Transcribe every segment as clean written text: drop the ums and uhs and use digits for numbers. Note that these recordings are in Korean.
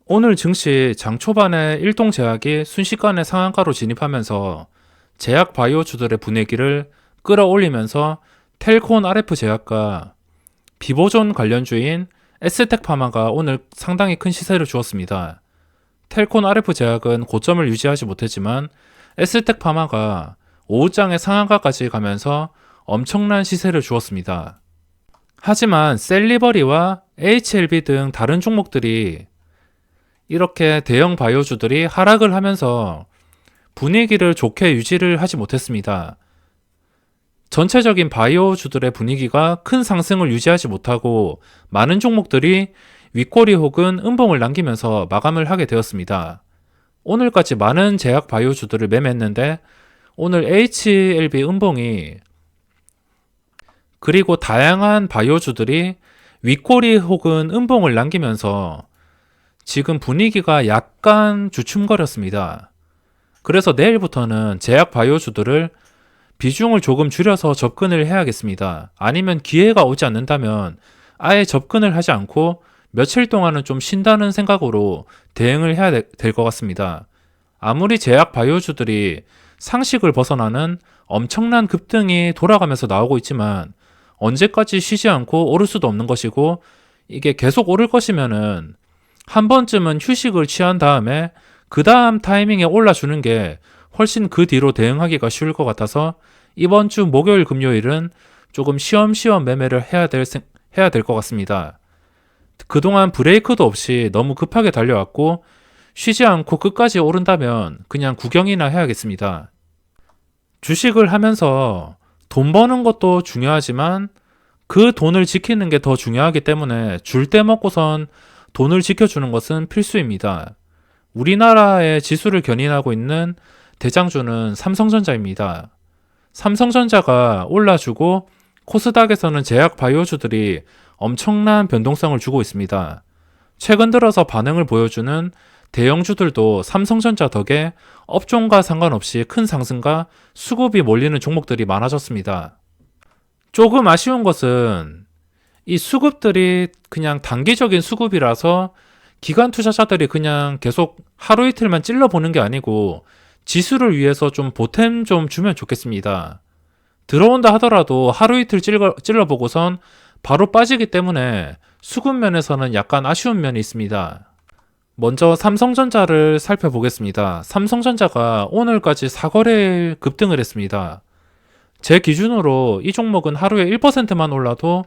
오늘 증시 장 초반에 일동 제약이 순식간에 상한가로 진입하면서 제약 바이오주들의 분위기를 끌어올리면서 텔콘 RF 제약과 비보존 관련주인 에스텍파마가 오늘 상당히 큰 시세를 주었습니다. 텔콘 RF 제약은 고점을 유지하지 못했지만 에스텍파마가 오후장에 상한가까지 가면서 엄청난 시세를 주었습니다. 하지만 셀리버리와 HLB 등 다른 종목들이 이렇게 대형 바이오주들이 하락을 하면서 분위기를 좋게 유지를 하지 못했습니다. 전체적인 바이오주들의 분위기가 큰 상승을 유지하지 못하고 많은 종목들이 윗꼬리 혹은 음봉을 남기면서 마감을 하게 되었습니다. 오늘까지 많은 제약 바이오주들을 매매했는데 오늘 HLB 음봉이 그리고 다양한 바이오주들이 윗꼬리 혹은 음봉을 남기면서 지금 분위기가 약간 주춤거렸습니다. 그래서 내일부터는 제약 바이오주들을 비중을 조금 줄여서 접근을 해야겠습니다. 아니면 기회가 오지 않는다면 아예 접근을 하지 않고 며칠 동안은 좀 쉰다는 생각으로 대응을 해야 될 것 같습니다. 아무리 제약 바이오주들이 상식을 벗어나는 엄청난 급등이 돌아가면서 나오고 있지만 언제까지 쉬지 않고 오를 수도 없는 것이고 이게 계속 오를 것이면은 한 번쯤은 휴식을 취한 다음에 그 다음 타이밍에 올라주는 게 훨씬 그 뒤로 대응하기가 쉬울 것 같아서 이번 주 목요일 금요일은 조금 쉬엄쉬엄 매매를 해야 될 것 같습니다. 그동안 브레이크도 없이 너무 급하게 달려왔고 쉬지 않고 끝까지 오른다면 그냥 구경이나 해야겠습니다. 주식을 하면서 돈 버는 것도 중요하지만 그 돈을 지키는 게 더 중요하기 때문에 줄 때 먹고선 돈을 지켜주는 것은 필수입니다. 우리나라의 지수를 견인하고 있는 대장주는 삼성전자입니다. 삼성전자가 올라주고 코스닥에서는 제약 바이오주들이 엄청난 변동성을 주고 있습니다. 최근 들어서 반응을 보여주는 대형주들도 삼성전자 덕에 업종과 상관없이 큰 상승과 수급이 몰리는 종목들이 많아졌습니다. 조금 아쉬운 것은 이 수급들이 그냥 단기적인 수급이라서 기관 투자자들이 그냥 계속 하루 이틀만 찔러보는 게 아니고 지수를 위해서 좀 보탬 좀 주면 좋겠습니다. 들어온다 하더라도 하루 이틀 찔러보고선 바로 빠지기 때문에 수급 면에서는 약간 아쉬운 면이 있습니다. 먼저 삼성전자를 살펴보겠습니다. 삼성전자가 오늘까지 4거래일 급등을 했습니다. 제 기준으로 이 종목은 하루에 1%만 올라도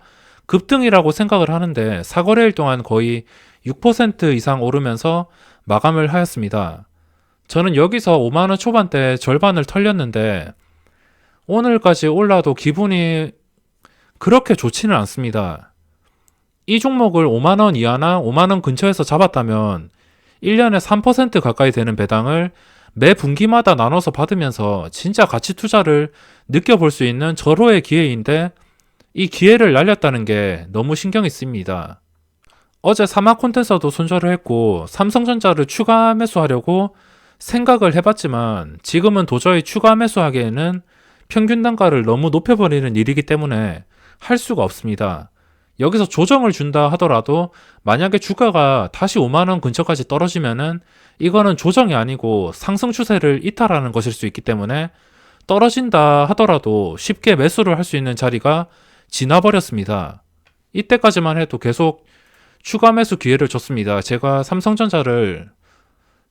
급등이라고 생각을 하는데 4거래일 동안 거의 6% 이상 오르면서 마감을 하였습니다. 저는 여기서 5만원 초반대 절반을 털렸는데 오늘까지 올라도 기분이 그렇게 좋지는 않습니다. 이 종목을 5만원 이하나 5만원 근처에서 잡았다면 1년에 3% 가까이 되는 배당을 매 분기마다 나눠서 받으면서 진짜 가치 투자를 느껴볼 수 있는 절호의 기회인데 이 기회를 날렸다는 게 너무 신경이 쓰입니다. 어제 사마콘텐서도 손절을 했고 삼성전자를 추가 매수하려고 생각을 해봤지만 지금은 도저히 추가 매수하기에는 평균 단가를 너무 높여버리는 일이기 때문에 할 수가 없습니다. 여기서 조정을 준다 하더라도 만약에 주가가 다시 5만원 근처까지 떨어지면은 이거는 조정이 아니고 상승 추세를 이탈하는 것일 수 있기 때문에 떨어진다 하더라도 쉽게 매수를 할 수 있는 자리가 지나버렸습니다. 이때까지만 해도 계속 추가 매수 기회를 줬습니다. 제가 삼성전자를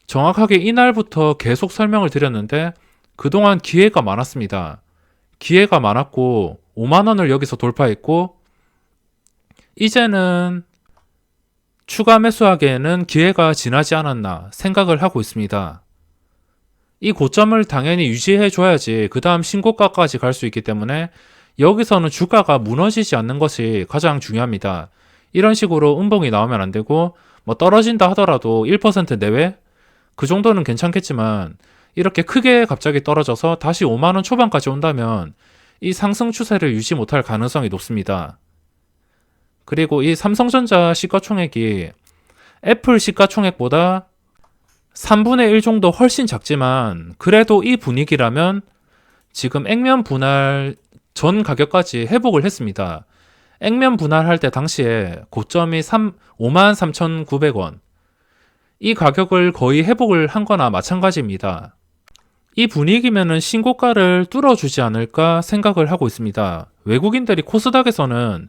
정확하게 이날부터 계속 설명을 드렸는데 그동안 기회가 많았습니다. 기회가 많았고 5만원을 여기서 돌파했고 이제는 추가 매수하기에는 기회가 지나지 않았나 생각을 하고 있습니다. 이 고점을 당연히 유지해 줘야지 그 다음 신고가까지 갈 수 있기 때문에 여기서는 주가가 무너지지 않는 것이 가장 중요합니다. 이런 식으로 음봉이 나오면 안 되고 뭐 떨어진다 하더라도 1% 내외? 그 정도는 괜찮겠지만 이렇게 크게 갑자기 떨어져서 다시 5만원 초반까지 온다면 이 상승 추세를 유지 못할 가능성이 높습니다. 그리고 이 삼성전자 시가총액이 애플 시가총액보다 3분의 1 정도 훨씬 작지만 그래도 이 분위기라면 지금 액면 분할 전 가격까지 회복을 했습니다. 액면 분할할 때 당시에 고점이 53,900원 이 가격을 거의 회복을 한 거나 마찬가지입니다. 이 분위기면은 신고가를 뚫어주지 않을까 생각을 하고 있습니다. 외국인들이 코스닥에서는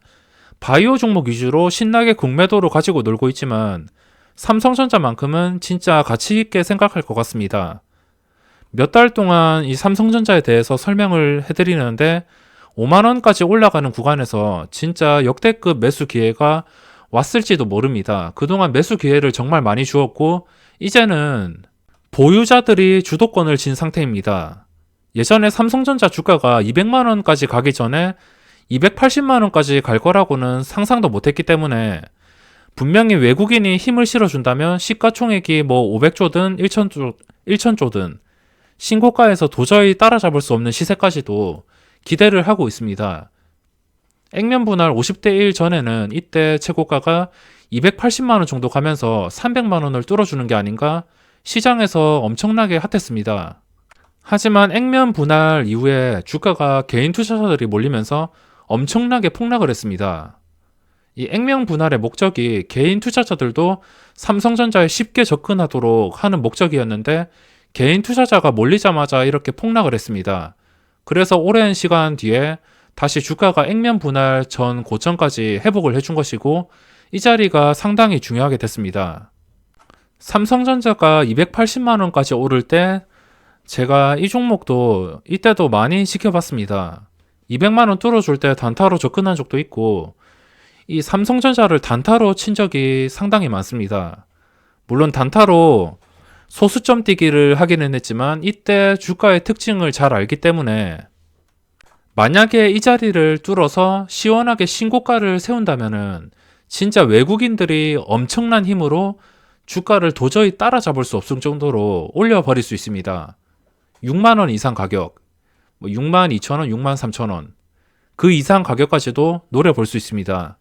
바이오 종목 위주로 신나게 공매도로 가지고 놀고 있지만 삼성전자만큼은 진짜 가치 있게 생각할 것 같습니다. 몇 달 동안 이 삼성전자에 대해서 설명을 해드리는데 5만원까지 올라가는 구간에서 진짜 역대급 매수 기회가 왔을지도 모릅니다. 그동안 매수 기회를 정말 많이 주었고 이제는 보유자들이 주도권을 쥔 상태입니다. 예전에 삼성전자 주가가 200만원까지 가기 전에 280만원까지 갈 거라고는 상상도 못했기 때문에 분명히 외국인이 힘을 실어준다면 시가총액이 뭐 500조든 1000조든 신고가에서 도저히 따라잡을 수 없는 시세까지도 기대를 하고 있습니다. 액면 분할 50대 1 전에는 이때 최고가가 280만원 정도 가면서 300만원을 뚫어주는 게 아닌가 시장에서 엄청나게 핫했습니다. 하지만 액면 분할 이후에 주가가 개인 투자자들이 몰리면서 엄청나게 폭락을 했습니다. 이 액면 분할의 목적이 개인 투자자들도 삼성전자에 쉽게 접근하도록 하는 목적이었는데 개인 투자자가 몰리자마자 이렇게 폭락을 했습니다. 그래서 오랜 시간 뒤에 다시 주가가 액면 분할 전 고점까지 회복을 해준 것이고 이 자리가 상당히 중요하게 됐습니다. 삼성전자가 280만원까지 오를 때 제가 이 종목도 이때도 많이 지켜봤습니다. 200만원 뚫어줄 때 단타로 접근한 적도 있고 이 삼성전자를 단타로 친 적이 상당히 많습니다. 물론 단타로 소수점 뛰기를 하기는 했지만 이때 주가의 특징을 잘 알기 때문에 만약에 이 자리를 뚫어서 시원하게 신고가를 세운다면은 진짜 외국인들이 엄청난 힘으로 주가를 도저히 따라잡을 수 없을 정도로 올려버릴 수 있습니다. 6만원 이상 가격, 62,000원, 63,000원 그 이상 가격까지도 노려볼 수 있습니다.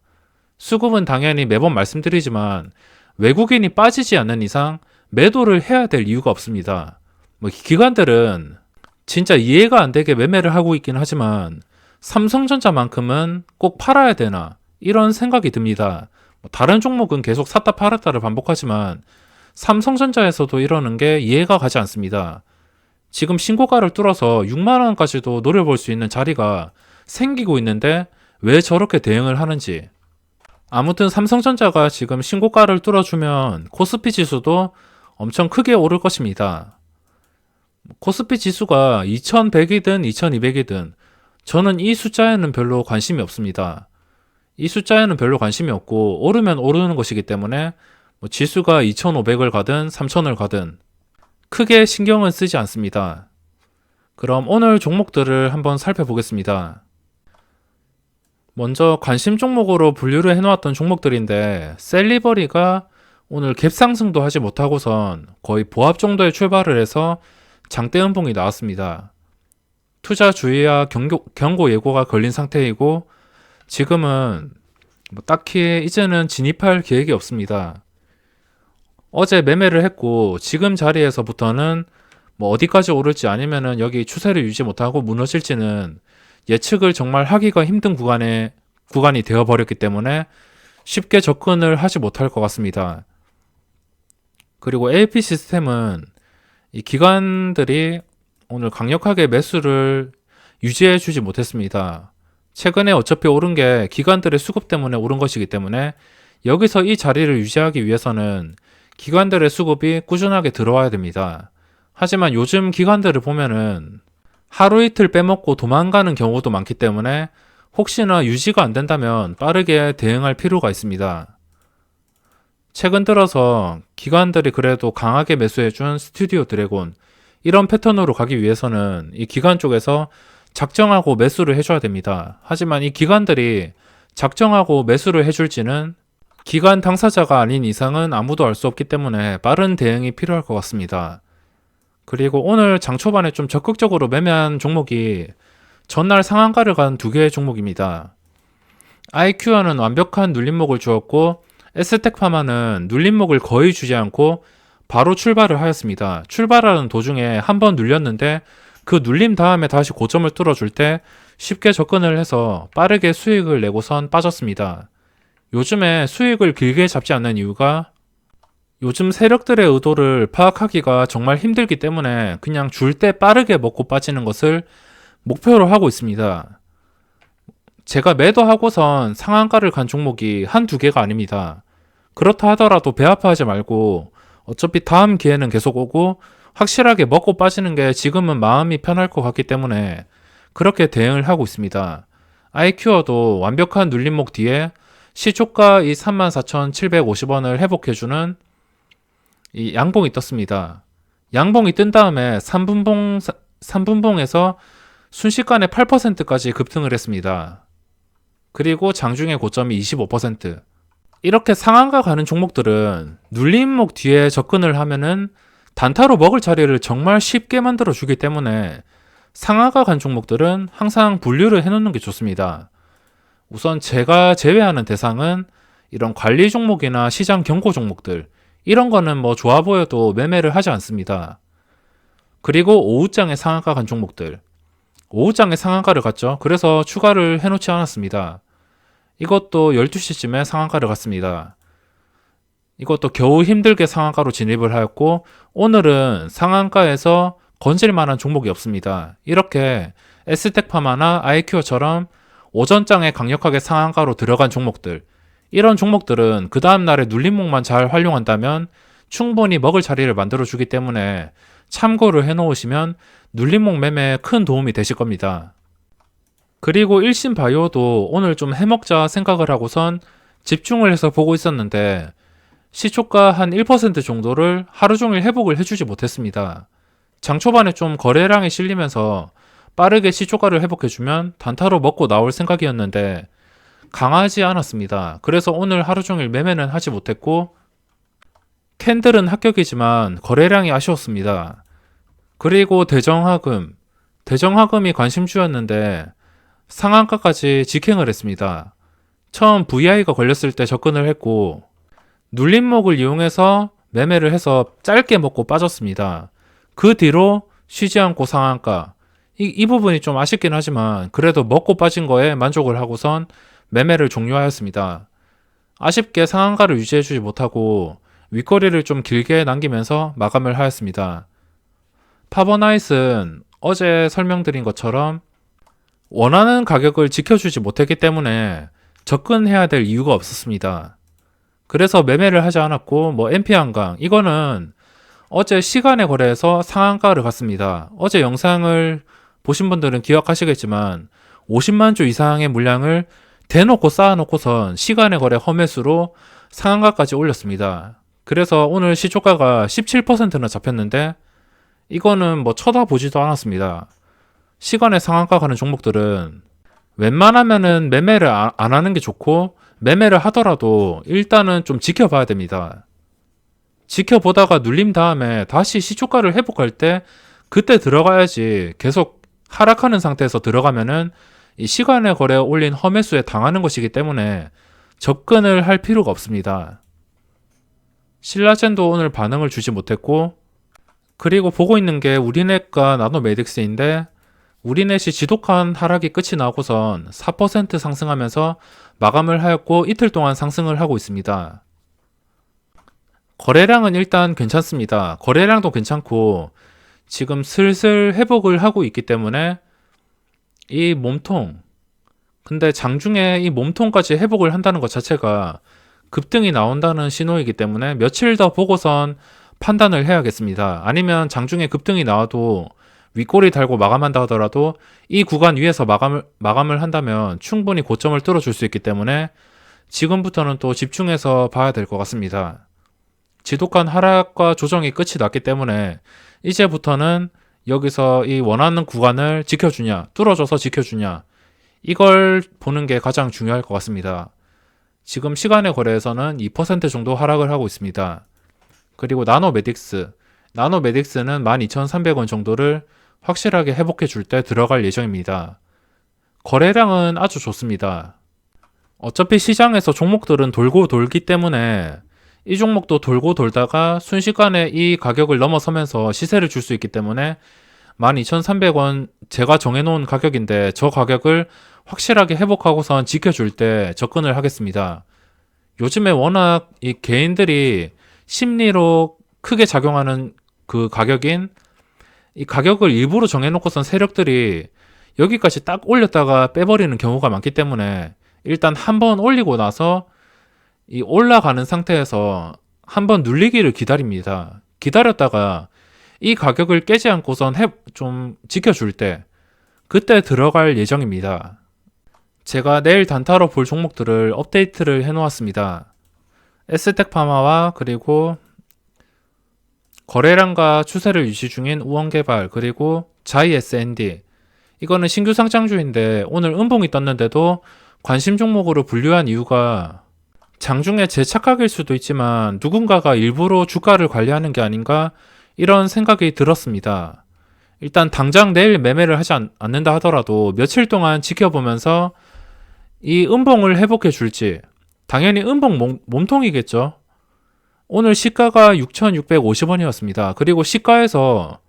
수급은 당연히 매번 말씀드리지만 외국인이 빠지지 않는 이상 매도를 해야 될 이유가 없습니다. 기관들은 진짜 이해가 안 되게 매매를 하고 있긴 하지만 삼성전자만큼은 꼭 팔아야 되나 이런 생각이 듭니다. 다른 종목은 계속 샀다 팔았다를 반복하지만 삼성전자에서도 이러는 게 이해가 가지 않습니다. 지금 신고가를 뚫어서 6만원까지도 노려볼 수 있는 자리가 생기고 있는데 왜 저렇게 대응을 하는지. 아무튼 삼성전자가 지금 신고가를 뚫어주면 코스피 지수도 엄청 크게 오를 것입니다. 코스피 지수가 2100이든 2200이든 저는 이 숫자에는 별로 관심이 없습니다. 이 숫자에는 별로 관심이 없고 오르면 오르는 것이기 때문에 지수가 2500을 가든 3000을 가든 크게 신경은 쓰지 않습니다. 그럼 오늘 종목들을 한번 살펴보겠습니다. 먼저 관심 종목으로 분류를 해놓았던 종목들인데 셀리버리가 오늘 갭상승도 하지 못하고선 거의 보합 정도의 출발을 해서 장대 음봉이 나왔습니다. 투자 주의와 경고 예고가 걸린 상태이고 지금은 딱히 이제는 진입할 계획이 없습니다. 어제 매매를 했고 지금 자리에서부터는 어디까지 오를지 아니면은 여기 추세를 유지 못하고 무너질지는 예측을 정말 하기가 힘든 구간이 되어버렸기 때문에 쉽게 접근을 하지 못할 것 같습니다. 그리고 ALP 시스템은 이 기관들이 오늘 강력하게 매수를 유지해 주지 못했습니다. 최근에 어차피 오른 게 기관들의 수급 때문에 오른 것이기 때문에 여기서 이 자리를 유지하기 위해서는 기관들의 수급이 꾸준하게 들어와야 됩니다. 하지만 요즘 기관들을 보면은 하루 이틀 빼먹고 도망가는 경우도 많기 때문에 혹시나 유지가 안 된다면 빠르게 대응할 필요가 있습니다. 최근 들어서 기관들이 그래도 강하게 매수해준 스튜디오 드래곤 이런 패턴으로 가기 위해서는 이 기관 쪽에서 작정하고 매수를 해줘야 됩니다. 하지만 이 기관들이 작정하고 매수를 해줄지는 기관 당사자가 아닌 이상은 아무도 알 수 없기 때문에 빠른 대응이 필요할 것 같습니다. 그리고 오늘 장 초반에 좀 적극적으로 매매한 종목이 전날 상한가를 간 두 개의 종목입니다. IQ어는 완벽한 눌림목을 주었고 에스텍파마는 눌림목을 거의 주지 않고 바로 출발을 하였습니다. 출발하는 도중에 한번 눌렸는데 그 눌림 다음에 다시 고점을 뚫어줄 때 쉽게 접근을 해서 빠르게 수익을 내고선 빠졌습니다. 요즘에 수익을 길게 잡지 않는 이유가 요즘 세력들의 의도를 파악하기가 정말 힘들기 때문에 그냥 줄 때 빠르게 먹고 빠지는 것을 목표로 하고 있습니다. 제가 매도하고선 상한가를 간 종목이 한두 개가 아닙니다. 그렇다 하더라도 배 아파하지 말고 어차피 다음 기회는 계속 오고 확실하게 먹고 빠지는 게 지금은 마음이 편할 것 같기 때문에 그렇게 대응을 하고 있습니다. 아이큐어도 완벽한 눌림목 뒤에 시초가 이 34,750원을 회복해주는 이 양봉이 떴습니다. 양봉이 뜬 다음에 3분봉에서 순식간에 8%까지 급등을 했습니다. 그리고 장중의 고점이 25%. 이렇게 상한가 가는 종목들은 눌림목 뒤에 접근을 하면은 단타로 먹을 자리를 정말 쉽게 만들어 주기 때문에 상한가 간 종목들은 항상 분류를 해놓는 게 좋습니다. 우선 제가 제외하는 대상은 이런 관리 종목이나 시장 경고 종목들, 이런 거는 뭐 좋아 보여도 매매를 하지 않습니다. 그리고 오후장에 상한가 간 종목들, 오후장에 상한가를 갔죠. 그래서 추가를 해놓지 않았습니다. 이것도 12시쯤에 상한가를 갔습니다. 이것도 겨우 힘들게 상한가로 진입을 하였고, 오늘은 상한가에서 건질 만한 종목이 없습니다. 이렇게 S텍파마나 아이큐어처럼 오전장에 강력하게 상한가로 들어간 종목들, 이런 종목들은 그 다음날에 눌림목만 잘 활용한다면 충분히 먹을 자리를 만들어주기 때문에 참고를 해놓으시면 눌림목 매매에 큰 도움이 되실 겁니다. 그리고 일신바이오도 오늘 좀 해먹자 생각을 하고선 집중을 해서 보고 있었는데 시초가 한 1% 정도를 하루 종일 회복을 해주지 못했습니다. 장 초반에 좀 거래량이 실리면서 빠르게 시초가를 회복해주면 단타로 먹고 나올 생각이었는데 강하지 않았습니다. 그래서 오늘 하루 종일 매매는 하지 못했고 캔들은 합격이지만 거래량이 아쉬웠습니다. 그리고 대정화금이 관심주였는데 상한가까지 직행을 했습니다. 처음 VI가 걸렸을 때 접근을 했고 눌림목을 이용해서 매매를 해서 짧게 먹고 빠졌습니다. 그 뒤로 쉬지 않고 상한가, 이 부분이 좀 아쉽긴 하지만 그래도 먹고 빠진 거에 만족을 하고선 매매를 종료하였습니다. 아쉽게 상한가를 유지해주지 못하고 윗거리를 좀 길게 남기면서 마감을 하였습니다. 파버나잇은 어제 설명드린 것처럼 원하는 가격을 지켜주지 못했기 때문에 접근해야 될 이유가 없었습니다. 그래서 매매를 하지 않았고 MP 한강 이거는 어제 시간에 거래해서 상한가를 갔습니다. 어제 영상을 보신 분들은 기억하시겠지만 50만 주 이상의 물량을 대놓고 쌓아놓고선 시간에 거래 험매수로 상한가까지 올렸습니다. 그래서 오늘 시초가가 17%나 잡혔는데 이거는 쳐다보지도 않았습니다. 시간에 상한가 가는 종목들은 웬만하면은 매매를 안 하는 게 좋고 매매를 하더라도 일단은 좀 지켜봐야 됩니다. 지켜보다가 눌림 다음에 다시 시초가를 회복할 때 그때 들어가야지 계속 하락하는 상태에서 들어가면은 이 시간에 거래 올린 험매수에 당하는 것이기 때문에 접근을 할 필요가 없습니다. 신라젠도 오늘 반응을 주지 못했고 그리고 보고 있는 게 우리넷과 나노메딕스인데 우리넷이 지독한 하락이 끝이 나고선 4% 상승하면서 마감을 하였고 이틀 동안 상승을 하고 있습니다. 거래량은 일단 괜찮습니다. 거래량도 괜찮고 지금 슬슬 회복을 하고 있기 때문에 이 몸통, 근데 장중에 이 몸통까지 회복을 한다는 것 자체가 급등이 나온다는 신호이기 때문에 며칠 더 보고선 판단을 해야겠습니다. 아니면 장중에 급등이 나와도 윗꼬리 달고 마감한다 하더라도 이 구간 위에서 마감을 한다면 충분히 고점을 뚫어줄 수 있기 때문에 지금부터는 또 집중해서 봐야 될 것 같습니다. 지독한 하락과 조정이 끝이 났기 때문에 이제부터는 여기서 이 원하는 구간을 지켜주냐, 뚫어줘서 지켜주냐, 이걸 보는 게 가장 중요할 것 같습니다. 지금 시간의 거래에서는 2% 정도 하락을 하고 있습니다. 그리고 나노메딕스는 12,300원 정도를 확실하게 회복해 줄 때 들어갈 예정입니다. 거래량은 아주 좋습니다. 어차피 시장에서 종목들은 돌고 돌기 때문에 이 종목도 돌고 돌다가 순식간에 이 가격을 넘어서면서 시세를 줄 수 있기 때문에 12,300원 제가 정해놓은 가격인데 저 가격을 확실하게 회복하고선 지켜줄 때 접근을 하겠습니다. 요즘에 워낙 이 개인들이 심리로 크게 작용하는 그 가격인 이 가격을 일부러 정해놓고선 세력들이 여기까지 딱 올렸다가 빼버리는 경우가 많기 때문에 일단 한번 올리고 나서 이 올라가는 상태에서 한번 눌리기를 기다립니다. 기다렸다가 이 가격을 깨지 않고선 좀 지켜줄 때 그때 들어갈 예정입니다. 제가 내일 단타로 볼 종목들을 업데이트를 해놓았습니다. 에스텍파마와 그리고 거래량과 추세를 유지 중인 우원개발 그리고 자이 S&D 이거는 신규 상장주인데 오늘 음봉이 떴는데도 관심 종목으로 분류한 이유가 장중에 제 착각일 수도 있지만 누군가가 일부러 주가를 관리하는 게 아닌가 이런 생각이 들었습니다. 일단 당장 내일 매매를 하지 않는다 하더라도 며칠 동안 지켜보면서 이 음봉을 회복해 줄지 당연히 음봉 몸통이겠죠. 오늘 시가가 6,650원이었습니다. 그리고 시가에서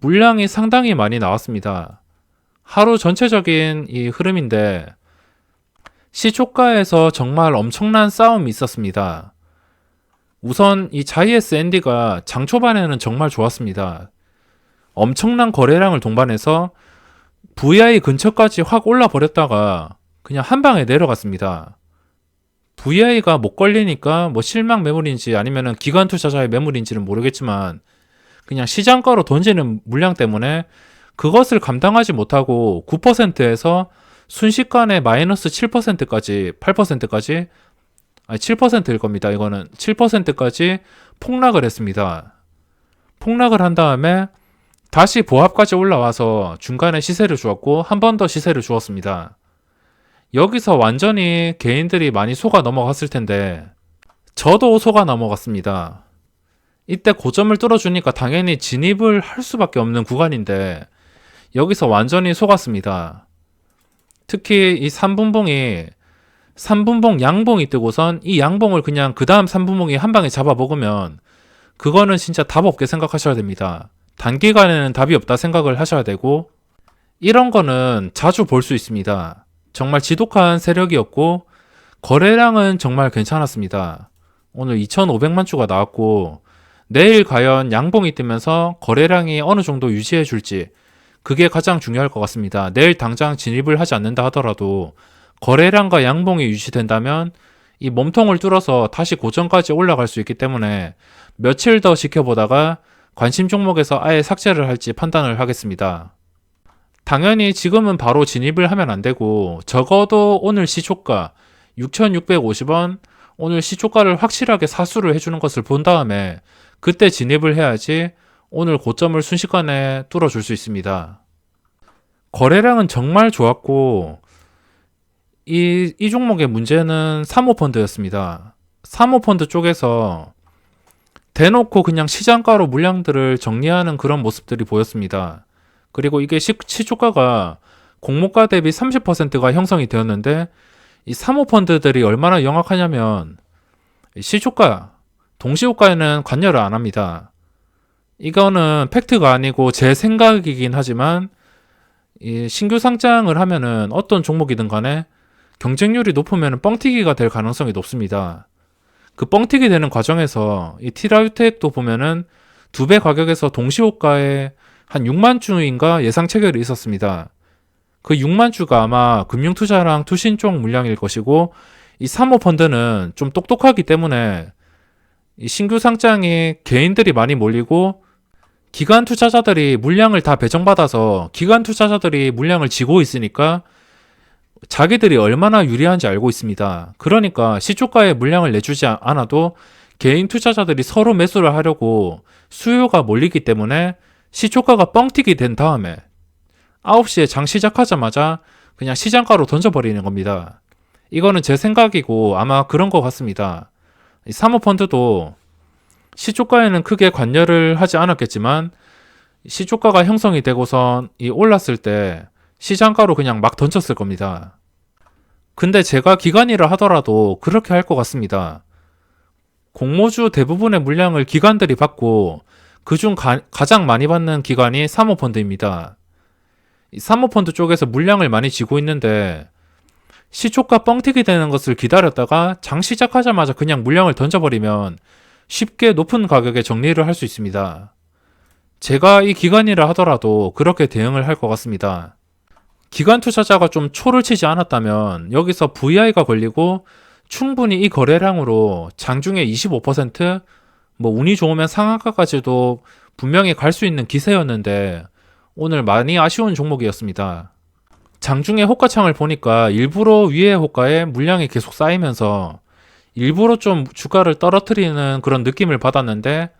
물량이 상당히 많이 나왔습니다. 하루 전체적인 이 흐름인데 시초가에서 정말 엄청난 싸움이 있었습니다. 우선 이 자이 S&D가 장 초반에는 정말 좋았습니다. 엄청난 거래량을 동반해서 VI 근처까지 확 올라 버렸다가 그냥 한 방에 내려갔습니다. VI가 못 걸리니까 뭐 실망 매물인지 아니면은 기관 투자자의 매물인지는 모르겠지만 그냥 시장가로 던지는 물량 때문에 그것을 감당하지 못하고 9%에서 순식간에 마이너스 7%까지 8%까지 아니 7%일 겁니다. 이거는 7%까지 폭락을 했습니다. 폭락을 한 다음에 다시 보합까지 올라와서 중간에 시세를 주었고 한 번 더 시세를 주었습니다. 여기서 완전히 개인들이 많이 속아 넘어갔을 텐데 저도 속아 넘어갔습니다. 이때 고점을 뚫어주니까 당연히 진입을 할 수밖에 없는 구간인데 여기서 완전히 속았습니다. 특히 이 3분봉이 3분봉 양봉이 뜨고선 이 양봉을 그냥 그 다음 3분봉이 한 방에 잡아먹으면 그거는 진짜 답 없게 생각하셔야 됩니다. 단기간에는 답이 없다 생각을 하셔야 되고 이런 거는 자주 볼 수 있습니다. 정말 지독한 세력이었고 거래량은 정말 괜찮았습니다. 오늘 2,500만 주가 나왔고 내일 과연 양봉이 뜨면서 거래량이 어느 정도 유지해 줄지 그게 가장 중요할 것 같습니다. 내일 당장 진입을 하지 않는다 하더라도 거래량과 양봉이 유지된다면 이 몸통을 뚫어서 다시 고점까지 올라갈 수 있기 때문에 며칠 더 지켜보다가 관심 종목에서 아예 삭제를 할지 판단을 하겠습니다. 당연히 지금은 바로 진입을 하면 안 되고 적어도 오늘 시초가 6,650원 오늘 시초가를 확실하게 사수를 해주는 것을 본 다음에 그때 진입을 해야지 오늘 고점을 순식간에 뚫어줄 수 있습니다. 거래량은 정말 좋았고 이 종목의 문제는 사모펀드였습니다. 사모펀드 쪽에서 대놓고 그냥 시장가로 물량들을 정리하는 그런 모습들이 보였습니다. 그리고 이게 시초가가 공모가 대비 30%가 형성이 되었는데 이 사모펀드들이 얼마나 영악하냐면 시초가, 동시호가에는 관여를 안 합니다. 이거는 팩트가 아니고 제 생각이긴 하지만 이 신규 상장을 하면은 어떤 종목이든 간에 경쟁률이 높으면 뻥튀기가 될 가능성이 높습니다. 그 뻥튀기 되는 과정에서 이 티라유텍도 보면은 2배 가격에서 동시호가에 한 6만 주인가 예상 체결이 있었습니다. 그 6만 주가 아마 금융투자랑 투신 쪽 물량일 것이고 이 사모펀드는 좀 똑똑하기 때문에 이 신규 상장이 개인들이 많이 몰리고 기관 투자자들이 물량을 다 배정받아서 기관 투자자들이 물량을 지고 있으니까 자기들이 얼마나 유리한지 알고 있습니다. 그러니까 시초가에 물량을 내주지 않아도 개인 투자자들이 서로 매수를 하려고 수요가 몰리기 때문에 시초가가 뻥튀기 된 다음에 9시에 장 시작하자마자 그냥 시장가로 던져버리는 겁니다. 이거는 제 생각이고 아마 그런 것 같습니다. 사모펀드도 시초가에는 크게 관여를 하지 않았겠지만 시초가가 형성이 되고선 이 올랐을 때 시장가로 그냥 막 던졌을 겁니다. 근데 제가 기관이라 하더라도 그렇게 할 것 같습니다. 공모주 대부분의 물량을 기관들이 받고 그중 가장 많이 받는 기관이 사모펀드입니다. 이 사모펀드 쪽에서 물량을 많이 쥐고 있는데 시초가 뻥튀기 되는 것을 기다렸다가 장 시작하자마자 그냥 물량을 던져버리면 쉽게 높은 가격에 정리를 할 수 있습니다. 제가 이 기간이라 하더라도 그렇게 대응을 할 것 같습니다. 기관 투자자가 좀 초를 치지 않았다면 여기서 VI가 걸리고 충분히 이 거래량으로 장중에 25%, 운이 좋으면 상한가까지도 분명히 갈 수 있는 기세였는데 오늘 많이 아쉬운 종목이었습니다. 장중에 호가창을 보니까 일부러 위의 호가에 물량이 계속 쌓이면서 일부러 좀 주가를 떨어뜨리는 그런 느낌을 받았는데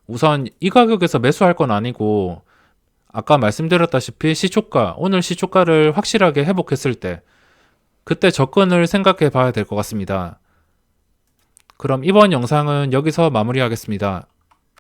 우선 이 가격에서 매수할 건 아니고 아까 말씀드렸다시피 오늘 시초가를 확실하게 회복했을 때 그때 접근을 생각해 봐야 될 것 같습니다. 그럼 이번 영상은 여기서 마무리하겠습니다.